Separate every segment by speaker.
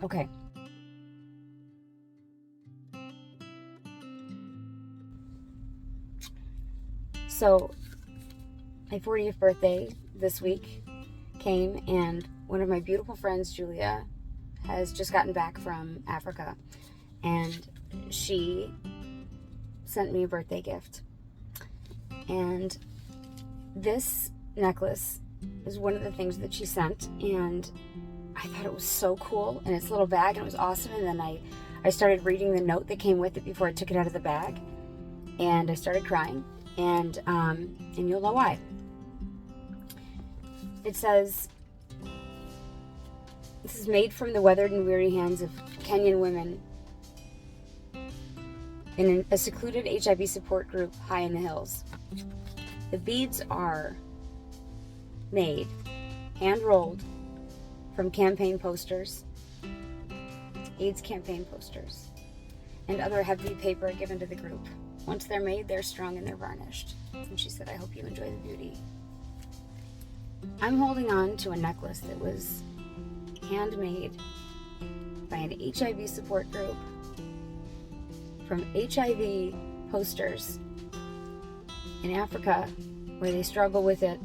Speaker 1: Okay. So, my 40th birthday this week came, and one of my beautiful friends, Julia, has just gotten back from Africa, and she sent me a birthday gift. And this necklace is one of the things that she sent, and I thought it was so cool in its little bag, and it was awesome. And then I started reading the note that came with it before I took it out of the bag, and I started crying, and you'll know why. It says, "This is made from the weathered and weary hands of Kenyan women in a secluded HIV support group high in the hills. The beads are made, hand-rolled, from campaign posters, AIDS campaign posters, and other heavy paper given to the group. Once they're made, they're strung and they're varnished." And she said, "I hope you enjoy the beauty." I'm holding on to a necklace that was handmade by an HIV support group from HIV posters in Africa, where they struggle with it,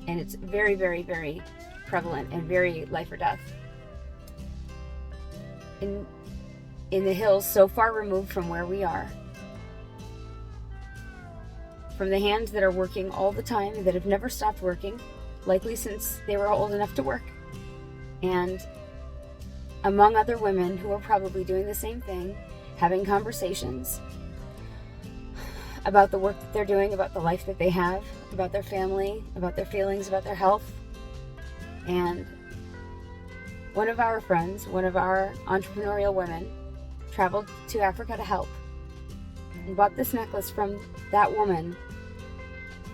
Speaker 1: and it's very, very, very prevalent and very life or death. In the hills, so far removed from where we are, from the hands that are working all the time, that have never stopped working, likely since they were old enough to work, and among other women who are probably doing the same thing, having conversations about the work that they're doing, about the life that they have, about their family, about their feelings, about their health. And one of our friends, one of our entrepreneurial women, traveled to Africa to help and bought this necklace from that woman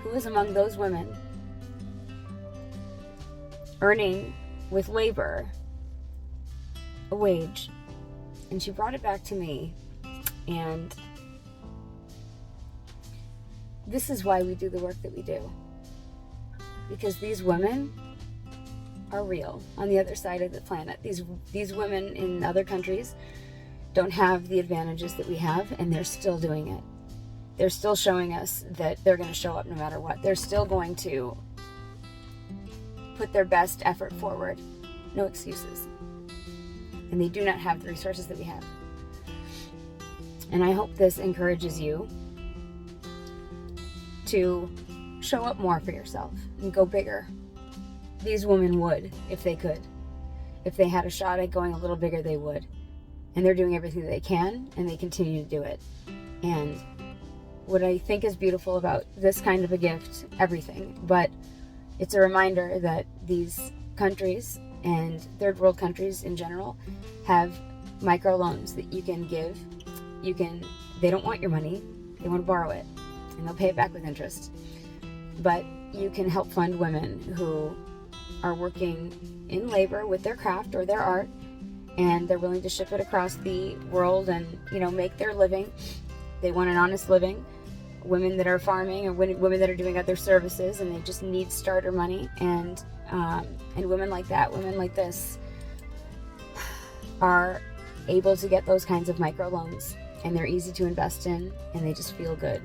Speaker 1: who was among those women earning with labor a wage. And she brought it back to me, and this is why we do the work that we do, because these women are real on the other side of the planet. These women in other countries don't have the advantages that we have, and they're still doing it. They're still showing us that they're going to show up no matter what. They're still going to put their best effort forward. No excuses. And they do not have the resources that we have. And I hope this encourages you to show up more for yourself and go bigger. These women would, if they could. If they had a shot at going a little bigger, they would. And they're doing everything that they can, and they continue to do it. And what I think is beautiful about this kind of a gift, everything, but it's a reminder that these countries and third world countries in general have microloans that you can give. They don't want your money, they want to borrow it, and they'll pay it back with interest. But you can help fund women who are working in labor with their craft or their art, and they're willing to ship it across the world and, make their living. They want an honest living. Women that are farming, or women that are doing other services, and they just need starter money. And women like that, women like this, are able to get those kinds of microloans, and they're easy to invest in, and they just feel good.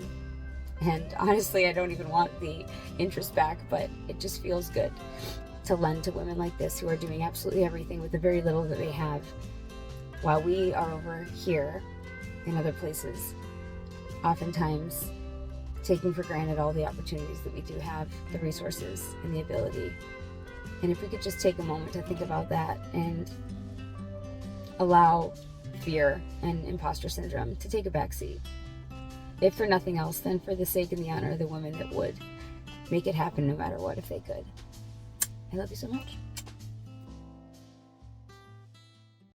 Speaker 1: And honestly, I don't even want the interest back, but it just feels good to lend to women like this who are doing absolutely everything with the very little that they have, while we are over here in other places, oftentimes taking for granted all the opportunities that we do have, the resources and the ability. And if we could just take a moment to think about that and allow fear and imposter syndrome to take a back seat. If for nothing else, then for the sake and the honor of the women that would make it happen no matter what, if they could. I love you so much.